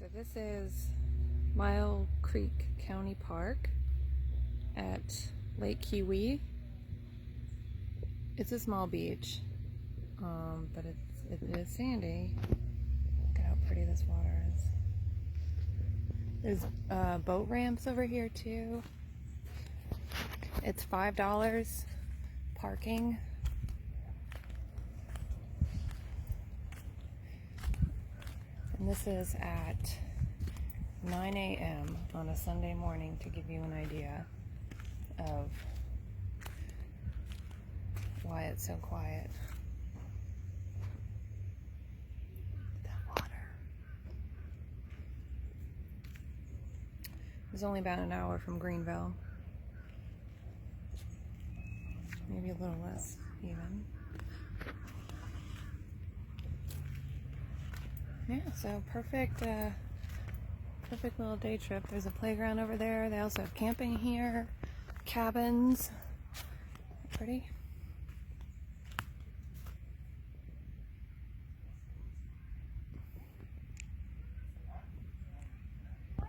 So this is Mile Creek County Park at Lake Keowee. It's a small beach, but it is sandy. Look at how pretty this water is. There's boat ramps over here too. It's $5 parking. And this is at 9 a.m. on a Sunday morning to give you an idea of why it's so quiet. That water. It's only about an hour from Greenville. Maybe a little less even. Yeah, so perfect little day trip. There's a playground over there. They also have camping here, cabins. Pretty.